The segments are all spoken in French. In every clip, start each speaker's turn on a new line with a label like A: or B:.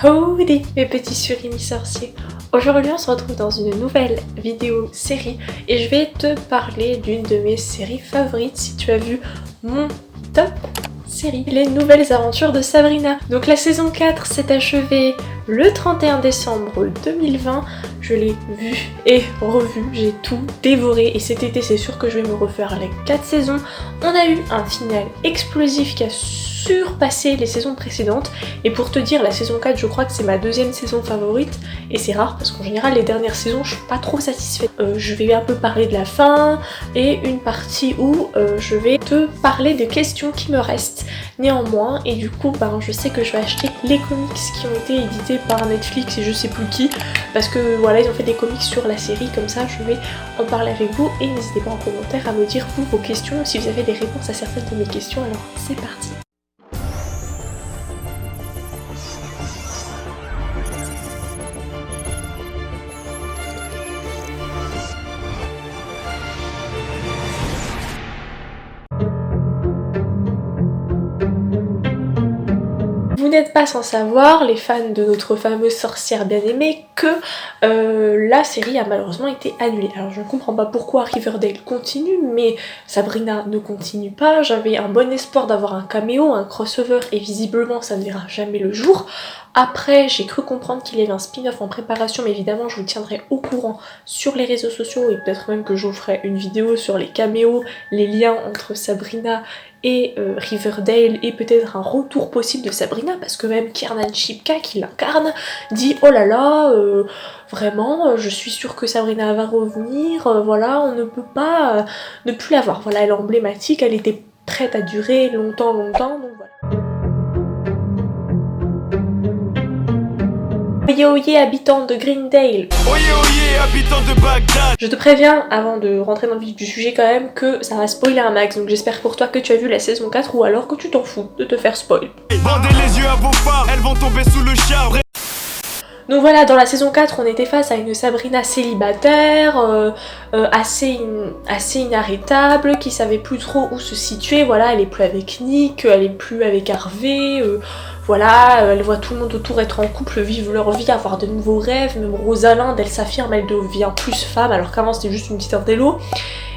A: Howdy mes petits surimi sorciers. Aujourd'hui on se retrouve dans une nouvelle vidéo série et je vais te parler d'une de mes séries favorites si tu as vu mon top série, les nouvelles aventures de Sabrina. Donc la saison 4 s'est achevée le 31 décembre 2020, je l'ai vue et revue, j'ai tout dévoré et cet été c'est sûr que je vais me refaire les 4 saisons. On a eu un final explosif qui a surpassé les saisons précédentes et pour te dire la saison 4 je crois que c'est ma deuxième saison favorite et c'est rare parce qu'en général les dernières saisons je suis pas trop satisfaite. Je vais un peu parler de la fin et une partie où je vais te parler des questions qui me restent néanmoins et du coup je sais que je vais acheter les comics qui ont été édités par Netflix et je sais plus qui parce que voilà ils ont fait des comics sur la série, comme ça je vais en parler avec vous et n'hésitez pas en commentaire à me dire vous vos questions si vous avez des réponses à certaines de mes questions. Alors c'est parti. Vous n'êtes pas sans savoir, les fans de notre fameuse sorcière bien-aimée, que la série a malheureusement été annulée. Alors je ne comprends pas pourquoi Riverdale continue, mais Sabrina ne continue pas. J'avais un bon espoir d'avoir un caméo, un crossover, et visiblement ça ne verra jamais le jour. Après, j'ai cru comprendre qu'il y avait un spin-off en préparation, mais évidemment je vous tiendrai au courant sur les réseaux sociaux et peut-être même que je vous ferai une vidéo sur les caméos, les liens entre Sabrina et Riverdale et peut-être un retour possible de Sabrina parce que même Kiernan Shipka qui l'incarne dit oh là là vraiment je suis sûre que Sabrina va revenir, voilà on ne peut pas ne plus la voir, voilà elle est emblématique, elle était prête à durer longtemps donc voilà. Oyez oyez habitants de Greendale.
B: Oyez oyez habitants de Bagdad.
A: Je te préviens avant de rentrer dans le vif du sujet quand même que ça va spoiler un max, donc j'espère pour toi que tu as vu la saison 4 ou alors que tu t'en fous de te faire spoil.
B: Bandez les yeux à vos phares, elles vont tomber sous le char.
A: Donc voilà, dans la saison 4 on était face à une Sabrina célibataire, assez inarrêtable, qui savait plus trop où se situer, voilà, elle est plus avec Nick, elle est plus avec Harvey, voilà, elle voit tout le monde autour être en couple, vivre leur vie, avoir de nouveaux rêves, même Rosalind, elle s'affirme, elle devient plus femme alors qu'avant c'était juste une petite intello.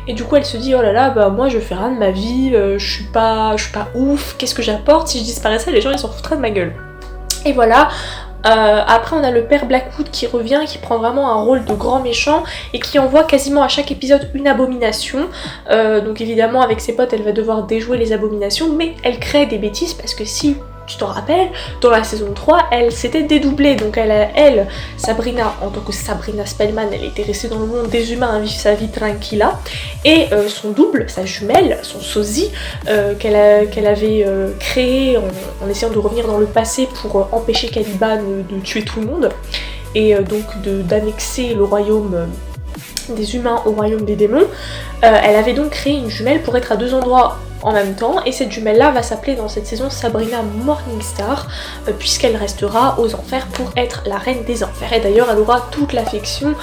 A: Et du coup elle se dit oh là là moi je fais rien de ma vie, je suis pas ouf, qu'est-ce que j'apporte, si je disparaissais les gens ils s'en foutraient de ma gueule. Et voilà. Après on a le père Blackwood qui revient, qui prend vraiment un rôle de grand méchant et qui envoie quasiment à chaque épisode une abomination. Donc évidemment avec ses potes elle va devoir déjouer les abominations, mais elle crée des bêtises parce que si tu t'en rappelles, dans la saison 3, elle s'était dédoublée, donc elle, Sabrina, en tant que Sabrina Spellman, elle était restée dans le monde des humains à vivre sa vie tranquilla, et son double, sa jumelle, son sosie, qu'elle avait créé en essayant de revenir dans le passé pour empêcher Caliban de tuer tout le monde, et donc d'annexer le royaume des humains au royaume des démons, elle avait donc créé une jumelle pour être à deux endroits en même temps, et cette jumelle là va s'appeler dans cette saison Sabrina Morningstar, puisqu'elle restera aux enfers pour être la reine des enfers, et d'ailleurs elle aura toute l'affection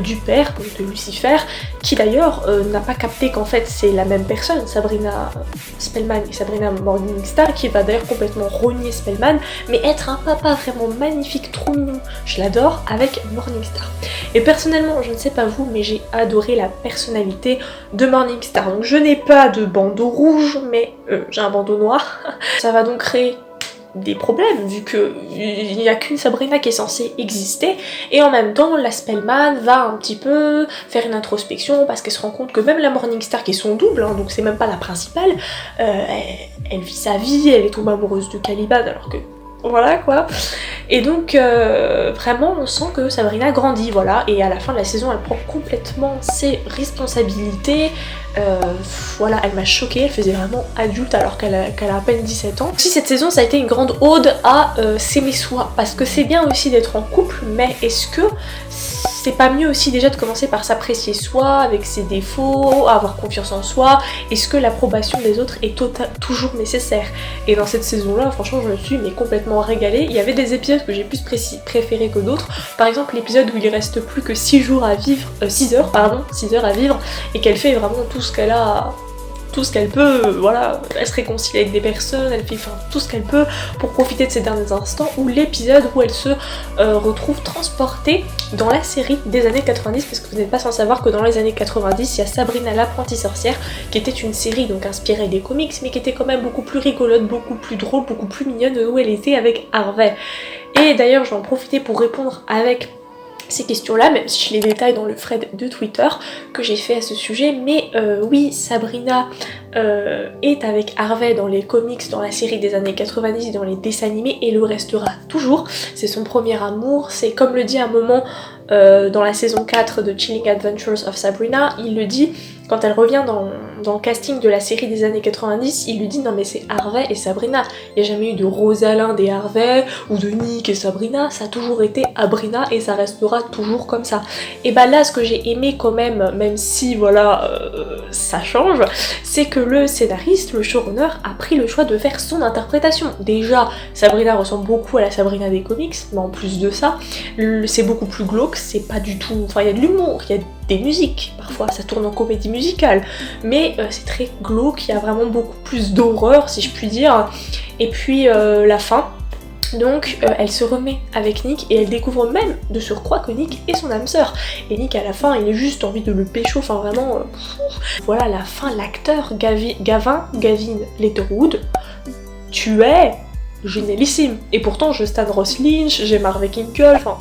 A: du père, donc de Lucifer, qui d'ailleurs n'a pas capté qu'en fait c'est la même personne, Sabrina Spellman et Sabrina Morningstar, qui va d'ailleurs complètement renier Spellman, mais être un papa vraiment magnifique, trop mignon, je l'adore, avec Morningstar. Et personnellement, je ne sais pas vous, mais j'ai adoré la personnalité de Morningstar, donc je n'ai pas de bandeau rouge, mais j'ai un bandeau noir. Ça va donc créer des problèmes vu qu'il n'y a qu'une Sabrina qui est censée exister, et en même temps la Spellman va un petit peu faire une introspection parce qu'elle se rend compte que même la Morningstar qui est son double, hein, donc c'est même pas la principale, elle vit sa vie, elle est tombée amoureuse de Caliban alors que voilà quoi. Et donc vraiment on sent que Sabrina grandit, voilà, et à la fin de la saison elle prend complètement ses responsabilités. Voilà, elle m'a choquée, elle faisait vraiment adulte alors qu'elle a à peine 17 ans. Aussi cette saison ça a été une grande ode à s'aimer soi, parce que c'est bien aussi d'être en couple, mais est-ce que c'est pas mieux aussi déjà de commencer par s'apprécier soi, avec ses défauts, avoir confiance en soi? Est-ce que l'approbation des autres est toujours nécessaire? Et dans cette saison-là, franchement, je me suis complètement régalée. Il y avait des épisodes que j'ai plus préférés que d'autres. Par exemple, l'épisode où il reste plus que 6 heures à vivre, et qu'elle fait vraiment tout ce qu'elle a tout ce qu'elle peut, voilà, elle se réconcilie avec des personnes, elle fait tout ce qu'elle peut pour profiter de ces derniers instants, ou l'épisode où elle se retrouve transportée dans la série des années 90, parce que vous n'êtes pas sans savoir que dans les années 90, il y a Sabrina l'apprentie sorcière, qui était une série donc inspirée des comics, mais qui était quand même beaucoup plus rigolote, beaucoup plus drôle, beaucoup plus mignonne de où elle était avec Harvey. Et d'ailleurs, je vais en profiter pour répondre avec ces questions-là, même si je les détaille dans le thread de Twitter que j'ai fait à ce sujet, mais oui, Sabrina est avec Harvey dans les comics, dans la série des années 90, dans les dessins animés, et le restera toujours. C'est son premier amour, c'est comme le dit à un moment dans la saison 4 de Chilling Adventures of Sabrina, il le dit quand elle revient dans le casting de la série des années 90, il lui dit non mais c'est Harvey et Sabrina, il n'y a jamais eu de Rosalind et Harvey, ou de Nick et Sabrina, ça a toujours été Abrina et ça restera toujours comme ça. Et bah là ce que j'ai aimé quand même si voilà ça change, c'est que le scénariste, le showrunner, a pris le choix de faire son interprétation. Déjà, Sabrina ressemble beaucoup à la Sabrina des comics, mais en plus de ça, c'est beaucoup plus glauque, c'est pas du tout... Enfin, il y a de l'humour, il y a des musiques, parfois ça tourne en comédie musicale, mais c'est très glauque, il y a vraiment beaucoup plus d'horreur, si je puis dire. Et puis la fin, donc elle se remet avec Nick et elle découvre même de surcroît que Nick est son âme sœur. Et Nick à la fin il a juste envie de le pécho, enfin vraiment... Voilà la fin, l'acteur Gavin Letterwood, tu es génialissime. Et pourtant je stan Ross Lynch, j'aime Harvey Kinkle, enfin...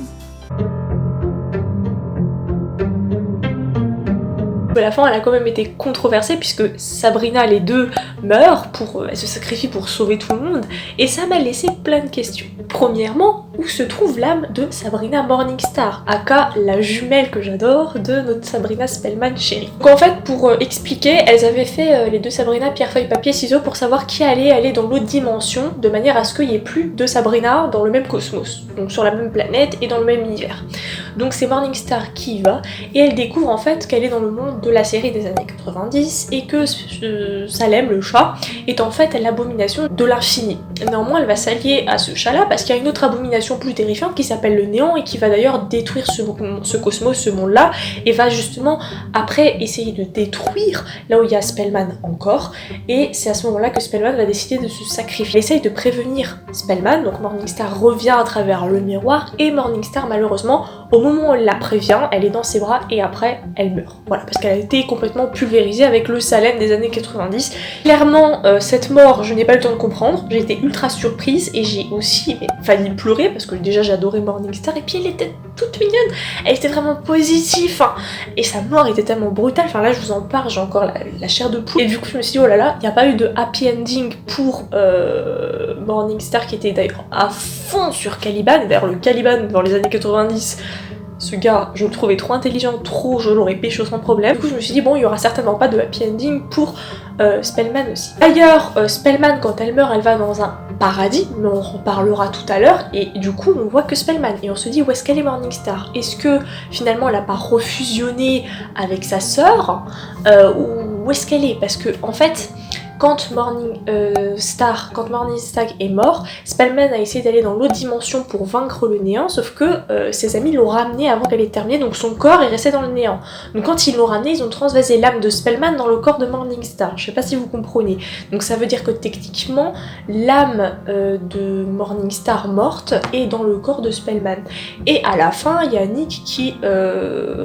A: La fin elle a quand même été controversée puisque Sabrina, les deux meurent, elle se sacrifie pour sauver tout le monde, et ça m'a laissé plein de questions. Premièrement, où se trouve l'âme de Sabrina Morningstar, aka la jumelle que j'adore de notre Sabrina Spellman chérie. Donc en fait pour expliquer, elles avaient fait les deux Sabrina pierre feuille papier ciseaux pour savoir qui allait aller dans l'autre dimension, de manière à ce qu'il n'y ait plus de Sabrina dans le même cosmos, donc sur la même planète et dans le même univers. Donc c'est Morningstar qui y va, et elle découvre en fait qu'elle est dans le monde de la série des années 90 et que Salem, le chat, est en fait l'abomination de l'infini. Néanmoins, elle va s'allier à ce chat-là parce qu'il y a une autre abomination plus terrifiante qui s'appelle le néant et qui va d'ailleurs détruire ce cosmos, ce monde-là, et va justement après essayer de détruire là où il y a Spellman encore, et c'est à ce moment-là que Spellman va décider de se sacrifier. Elle essaye de prévenir Spellman, donc Morningstar revient à travers le miroir, et Morningstar malheureusement, au moment où elle la prévient, elle est dans ses bras et après elle meurt. Voilà, parce qu'elle a été complètement pulvérisée avec le Salem des années 90. Clairement, cette mort, je n'ai pas eu le temps de comprendre, j'ai été ultra surprise et j'ai aussi failli pleurer parce que déjà j'adorais Morningstar et puis elle était toute mignonne, elle était vraiment positive, hein, et sa mort était tellement brutale, enfin là je vous en parle, j'ai encore la chair de poule, et du coup je me suis dit oh là là, il n'y a pas eu de happy ending pour Morningstar qui était d'ailleurs à fond sur Caliban, et d'ailleurs le Caliban dans les années 90, ce gars, je le trouvais trop intelligent, je l'aurais pécho sans problème. Du coup, je me suis dit, bon, il y aura certainement pas de happy ending pour Spellman aussi. D'ailleurs, Spellman, quand elle meurt, elle va dans un paradis, mais on en reparlera tout à l'heure, et du coup, on voit que Spellman, et on se dit, où est-ce qu'elle est Morningstar? Est-ce que, finalement, elle a pas refusionné avec sa sœur, ou où est-ce qu'elle est? Parce que, en fait... Quand Morningstar est mort, Spellman a essayé d'aller dans l'autre dimension pour vaincre le néant, sauf que ses amis l'ont ramené avant qu'elle ait terminé, donc son corps est resté dans le néant. Donc quand ils l'ont ramené, ils ont transvasé l'âme de Spellman dans le corps de Morningstar. Je sais pas si vous comprenez. Donc ça veut dire que techniquement, l'âme de Morningstar morte est dans le corps de Spellman. Et à la fin, il y a Nick qui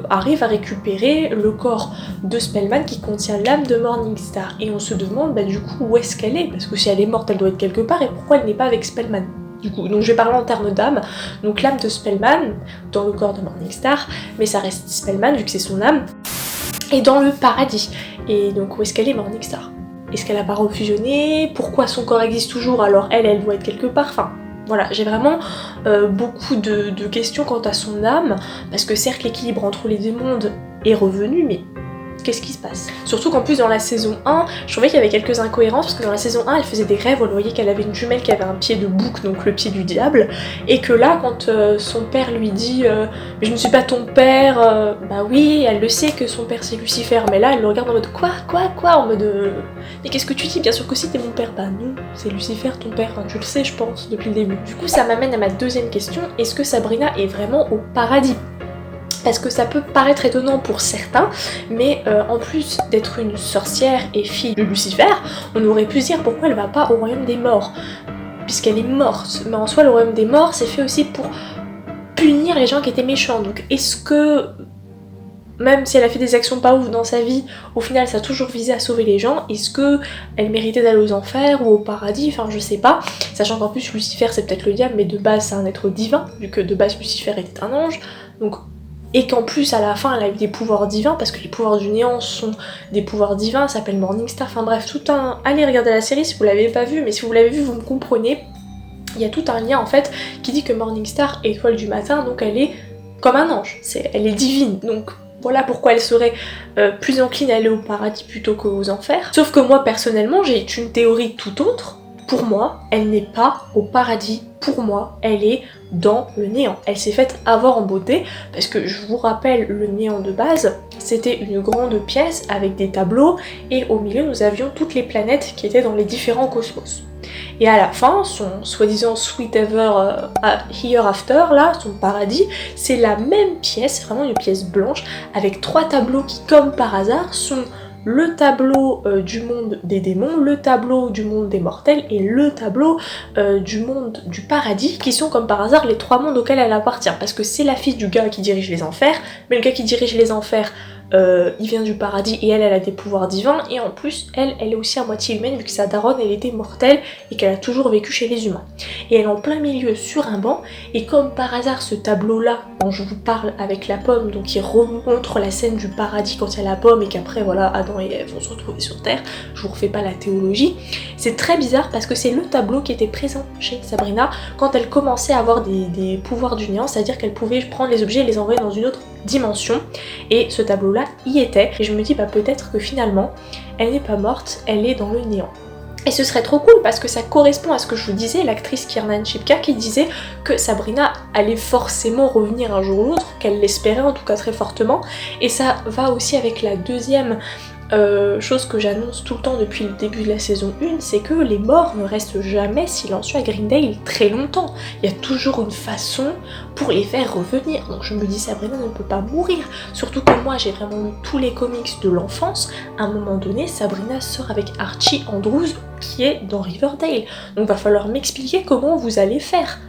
A: arrive à récupérer le corps de Spellman qui contient l'âme de Morningstar. Et on se demande du coup où est-ce qu'elle est, parce que si elle est morte elle doit être quelque part, et pourquoi elle n'est pas avec Spellman du coup. Donc je vais parler en termes d'âme, donc l'âme de Spellman dans le corps de Morningstar, mais ça reste Spellman vu que c'est son âme, et dans le paradis. Et donc où est-ce qu'elle est Morningstar? Est-ce qu'elle a pas refusionné? Pourquoi son corps existe toujours alors elle doit être quelque part? Enfin voilà, j'ai vraiment beaucoup de questions quant à son âme, parce que certes l'équilibre entre les deux mondes est revenu, mais qu'est-ce qui se passe? Surtout qu'en plus dans la saison 1, je trouvais qu'il y avait quelques incohérences parce que dans la saison 1 elle faisait des rêves, on voyait qu'elle avait une jumelle qui avait un pied de bouc, donc le pied du diable, et que là quand son père lui dit mais je ne suis pas ton père, bah oui, elle le sait que son père c'est Lucifer, mais là elle le regarde en mode quoi en mode mais qu'est-ce que tu dis? Bien sûr que si t'es mon père, bah non, c'est Lucifer ton père, enfin, tu le sais je pense depuis le début. Du coup ça m'amène à ma deuxième question, est-ce que Sabrina est vraiment au paradis? parce que ça peut paraître étonnant pour certains, mais en plus d'être une sorcière et fille de Lucifer, on aurait pu se dire pourquoi elle va pas au royaume des morts, puisqu'elle est morte. Mais en soi, le royaume des morts, c'est fait aussi pour punir les gens qui étaient méchants. Donc est-ce que, même si elle a fait des actions pas ouf dans sa vie, au final ça a toujours visé à sauver les gens, est-ce que elle méritait d'aller aux enfers ou au paradis, enfin je sais pas, sachant qu'en plus Lucifer c'est peut-être le diable, mais de base c'est un être divin, vu que de base Lucifer était un ange, donc, et qu'en plus à la fin elle a eu des pouvoirs divins, parce que les pouvoirs du néant sont des pouvoirs divins, ça s'appelle Morningstar, enfin bref, tout un... Allez regarder la série si vous l'avez pas vue, mais si vous l'avez vue vous me comprenez, il y a tout un lien en fait qui dit que Morningstar, étoile du matin, donc elle est comme un ange, elle est divine, donc voilà pourquoi elle serait plus encline à aller au paradis plutôt qu'aux enfers. Sauf que moi personnellement j'ai une théorie tout autre. Pour moi, elle n'est pas au paradis, pour moi, elle est dans le néant. Elle s'est faite avoir en beauté, parce que je vous rappelle, le néant de base, c'était une grande pièce avec des tableaux, et au milieu nous avions toutes les planètes qui étaient dans les différents cosmos. Et à la fin, son soi-disant sweet ever hereafter, là, son paradis, c'est la même pièce, vraiment une pièce blanche, avec 3 tableaux qui, comme par hasard, sont le tableau du monde des démons, le tableau du monde des mortels et le tableau du monde du paradis, qui sont comme par hasard les 3 mondes auxquels elle appartient, parce que c'est la fille du gars qui dirige les enfers, mais le gars qui dirige les enfers, il vient du paradis et elle a des pouvoirs divins, et en plus elle est aussi à moitié humaine vu que sa daronne elle était mortelle et qu'elle a toujours vécu chez les humains. Et elle est en plein milieu sur un banc, et comme par hasard ce tableau là dont je vous parle avec la pomme, donc il remontre la scène du paradis quand il y a la pomme et qu'après voilà Adam et Ève vont se retrouver sur terre, je vous refais pas la théologie, c'est très bizarre parce que c'est le tableau qui était présent chez Sabrina quand elle commençait à avoir des pouvoirs du néant, c'est à dire qu'elle pouvait prendre les objets et les envoyer dans une autre dimension, et ce tableau là y était, et je me dis bah peut-être que finalement elle n'est pas morte, elle est dans le néant. Et ce serait trop cool parce que ça correspond à ce que je vous disais, l'actrice Kiernan Shipka qui disait que Sabrina allait forcément revenir un jour ou l'autre, qu'elle l'espérait en tout cas très fortement, et ça va aussi avec la deuxième chose que j'annonce tout le temps depuis le début de la saison 1, c'est que les morts ne restent jamais silencieux à Greendale très longtemps. Il y a toujours une façon pour les faire revenir. Donc je me dis Sabrina ne peut pas mourir. Surtout que moi j'ai vraiment lu tous les comics de l'enfance. À un moment donné, Sabrina sort avec Archie Andrews qui est dans Riverdale. Donc va falloir m'expliquer comment vous allez faire.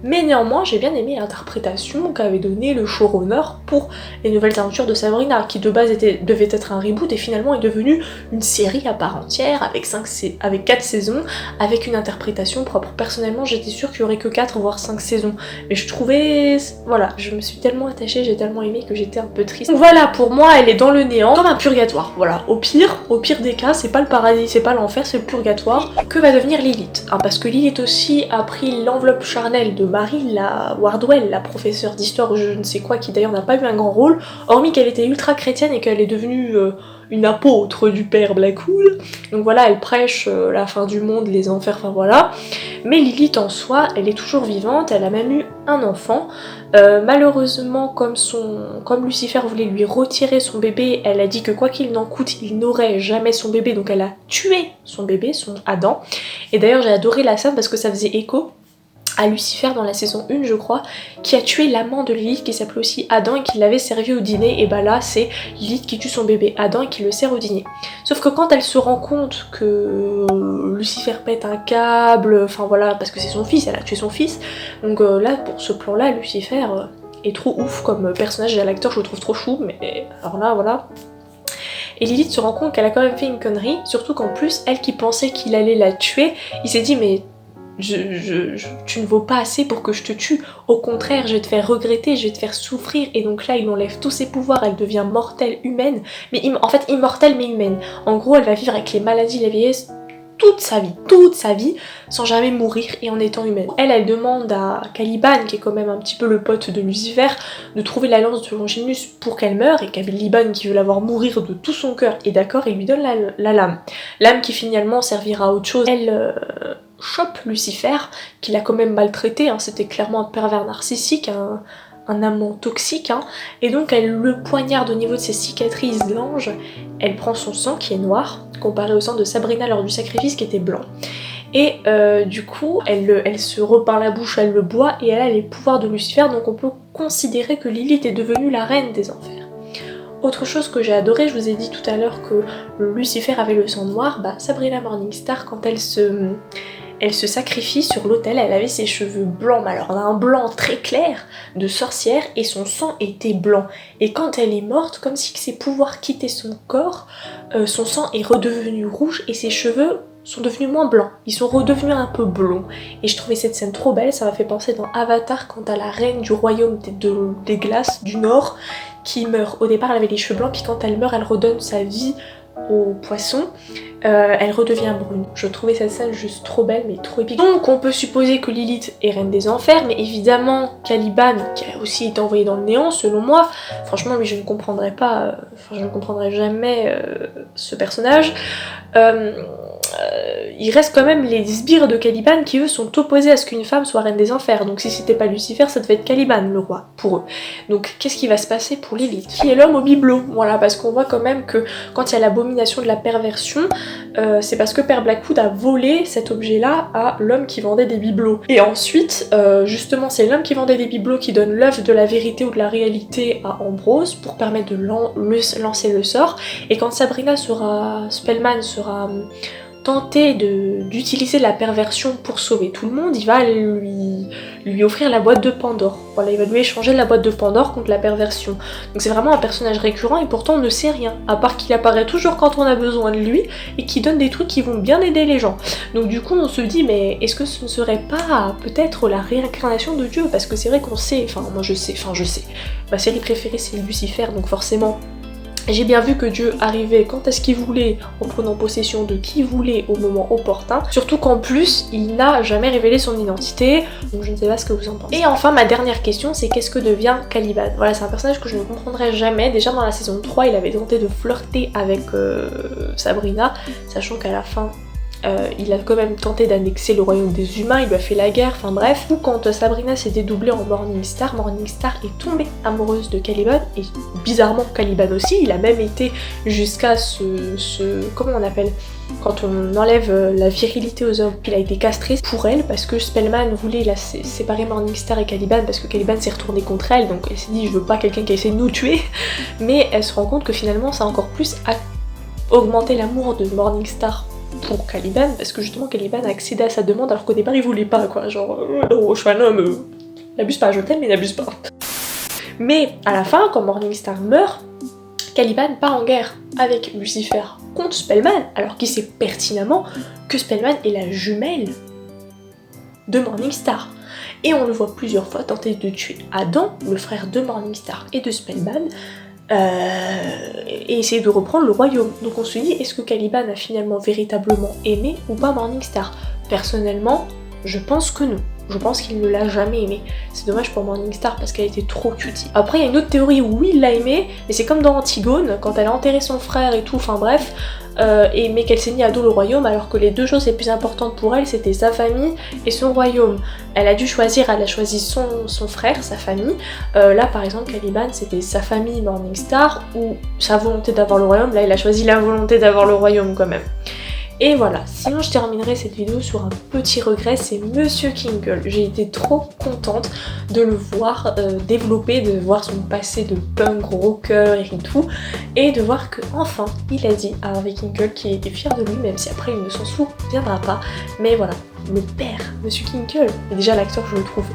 A: Mais néanmoins, j'ai bien aimé l'interprétation qu'avait donnée le showrunner pour les nouvelles aventures de Sabrina, qui de base devait être un reboot et finalement est devenue une série à part entière avec 4 saisons, avec une interprétation propre. Personnellement, j'étais sûre qu'il y aurait que 4 voire 5 saisons, mais je trouvais... Voilà, je me suis tellement attachée, j'ai tellement aimé que j'étais un peu triste. Donc voilà, pour moi, elle est dans le néant, comme un purgatoire. Voilà, au pire des cas, c'est pas le paradis, c'est pas l'enfer, c'est le purgatoire. Que va devenir Lilith, hein, parce que Lilith aussi a pris l'enveloppe charnelle de Marie, la Wardwell, la professeure d'histoire ou je ne sais quoi, qui d'ailleurs n'a pas eu un grand rôle, hormis qu'elle était ultra chrétienne et qu'elle est devenue une apôtre du père Blackwood. Donc voilà, elle prêche la fin du monde, les enfers, enfin voilà. Mais Lilith en soi, elle est toujours vivante, elle a même eu un enfant. Malheureusement, comme Lucifer voulait lui retirer son bébé, elle a dit que quoi qu'il n'en coûte, il n'aurait jamais son bébé, donc elle a tué son bébé, son Adam. Et d'ailleurs j'ai adoré la scène parce que ça faisait écho à Lucifer dans la saison 1 je crois, qui a tué l'amant de Lilith qui s'appelait aussi Adam et qui l'avait servi au dîner, et bah là c'est Lilith qui tue son bébé Adam et qui le sert au dîner. Sauf que quand elle se rend compte que Lucifer pète un câble, enfin voilà, parce que c'est son fils, elle a tué son fils, donc là pour ce plan là Lucifer est trop ouf comme personnage, et l'acteur je le trouve trop chou, mais alors là voilà. Et Lilith se rend compte qu'elle a quand même fait une connerie, surtout qu'en plus elle qui pensait qu'il allait la tuer, il s'est dit mais tu ne vaux pas assez pour que je te tue, au contraire je vais te faire regretter, je vais te faire souffrir, et donc là il enlève tous ses pouvoirs, elle devient mortelle humaine, mais en fait immortelle mais humaine. En gros elle va vivre avec les maladies, la vieillesse, toute sa vie, sans jamais mourir et en étant humaine. Elle demande à Caliban, qui est quand même un petit peu le pote de Lucifer, de trouver la lance de Longinus pour qu'elle meure, et Caliban qui veut la voir mourir de tout son cœur est d'accord, et lui donne la lame. Lame qui finalement servira à autre chose. Elle chope Lucifer, qui l'a quand même maltraité, hein, c'était clairement un pervers narcissique, un amant toxique, hein, et donc elle le poignarde au niveau de ses cicatrices d'ange, elle prend son sang qui est noir, comparé au sang de Sabrina lors du sacrifice qui était blanc. Et du coup elle se repeint la bouche, elle le boit et elle a les pouvoirs de Lucifer, donc on peut considérer que Lilith est devenue la reine des enfers. Autre chose que j'ai adoré, je vous ai dit tout à l'heure que Lucifer avait le sang noir, bah Sabrina Morningstar quand elle se sacrifie sur l'autel, elle avait ses cheveux blancs, mais alors d'un blanc très clair de sorcière et son sang était blanc. Et quand elle est morte, comme si ses pouvoirs quittaient son corps, son sang est redevenu rouge et ses cheveux sont devenus moins blancs, ils sont redevenus un peu blonds. Et je trouvais cette scène trop belle, ça m'a fait penser dans Avatar quand t'as la reine du royaume des glaces du nord qui meurt. Au départ elle avait les cheveux blancs, puis quand elle meurt elle redonne sa vie au poisson, elle redevient brune. Je trouvais cette scène juste trop belle mais trop épique. Donc on peut supposer que Lilith est reine des enfers, mais évidemment Caliban, qui a aussi été envoyé dans le néant selon moi, franchement lui je ne comprendrais pas, je ne comprendrai jamais ce personnage. Il reste quand même les sbires de Caliban qui eux sont opposés à ce qu'une femme soit reine des enfers, donc si c'était pas Lucifer ça devait être Caliban le roi pour eux. Donc qu'est-ce qui va se passer pour Lilith qui est l'homme au bibelot, voilà, parce qu'on voit quand même que quand il y a l'abomination de la perversion, c'est parce que Père Blackwood a volé cet objet là à l'homme qui vendait des bibelots. Et ensuite justement c'est l'homme qui vendait des bibelots qui donne l'œuvre de la vérité ou de la réalité à Ambrose pour permettre de lancer le sort, et quand Spellman sera tenter d'utiliser la perversion pour sauver tout le monde, il va lui offrir la boîte de Pandore. Voilà, il va lui échanger la boîte de Pandore contre la perversion. Donc c'est vraiment un personnage récurrent et pourtant on ne sait rien, à part qu'il apparaît toujours quand on a besoin de lui et qui donne des trucs qui vont bien aider les gens. Donc du coup on se dit mais est-ce que ce ne serait pas peut-être la réincarnation de Dieu? Parce que c'est vrai qu'on sait, moi je sais, ma série préférée c'est Lucifer, donc forcément j'ai bien vu que Dieu arrivait quand est-ce qu'il voulait, en prenant possession de qui voulait au moment opportun, surtout qu'en plus il n'a jamais révélé son identité, donc je ne sais pas ce que vous en pensez. Et enfin ma dernière question c'est qu'est-ce que devient Caliban? Voilà, c'est un personnage que je ne comprendrai jamais. Déjà dans la saison 3 il avait tenté de flirter avec Sabrina, sachant qu'à la fin il a quand même tenté d'annexer le royaume des humains, il lui a fait la guerre, enfin bref. Ou quand Sabrina s'est dédoublée en Morningstar, Morningstar est tombée amoureuse de Caliban, et bizarrement Caliban aussi, il a même été jusqu'à comment on appelle, quand on enlève la virilité aux hommes, il a été castré pour elle parce que Spellman voulait séparer Morningstar et Caliban parce que Caliban s'est retourné contre elle, donc elle s'est dit je veux pas quelqu'un qui essaie de nous tuer, mais elle se rend compte que finalement ça a encore plus augmenté l'amour de Morningstar pour Caliban, parce que justement Caliban a accédé à sa demande alors qu'au départ il voulait pas, quoi, genre oh, je suis un homme, n'abuse pas, je t'aime mais n'abuse pas. Mais à la fin, quand Morningstar meurt, Caliban part en guerre avec Lucifer contre Spellman, alors qu'il sait pertinemment que Spellman est la jumelle de Morningstar. Et on le voit plusieurs fois tenter de tuer Adam, le frère de Morningstar et de Spellman, et essayer de reprendre le royaume. Donc on se dit, est-ce que Caliban a finalement véritablement aimé ou pas Morningstar? Personnellement, je pense que non. Je pense qu'il ne l'a jamais aimé. C'est dommage pour Morningstar parce qu'elle était trop cutie. Après il y a une autre théorie où oui il l'a aimé, mais c'est comme dans Antigone, quand elle a enterré son frère et tout, enfin bref, mais qu'elle s'est mis à dos le royaume alors que les deux choses les plus importantes pour elle c'était sa famille et son royaume. Elle a choisi son frère, sa famille. Là par exemple Caliban c'était sa famille Morningstar ou sa volonté d'avoir le royaume, là il a choisi la volonté d'avoir le royaume quand même. Et voilà, sinon je terminerai cette vidéo sur un petit regret, c'est Monsieur Kinkle. J'ai été trop contente de le voir développer, de voir son passé de punk rocker et tout, et de voir que enfin il a dit à Harvey Kinkle qu'il était fier de lui, même si après il ne s'en souviendra pas. Mais voilà, le père, Monsieur Kinkle, et déjà l'acteur je le trouve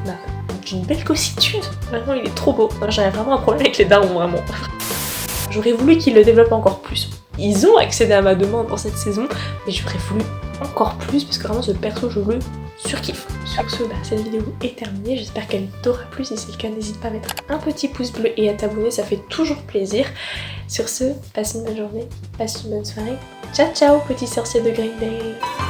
A: d'une belle cossitude, vraiment il est trop beau. J'avais vraiment un problème avec les darons, vraiment. J'aurais voulu qu'il le développe encore plus. Ils ont accédé à ma demande dans cette saison, mais j'aurais voulu encore plus parce que vraiment ce perso je le surkiffe. Sur ce, cette vidéo est terminée, j'espère qu'elle t'aura plu. Si c'est le cas, n'hésite pas à mettre un petit pouce bleu et à t'abonner, ça fait toujours plaisir. Sur ce, passe une bonne journée, passe une bonne soirée. Ciao ciao, petit sorcier de Green Day.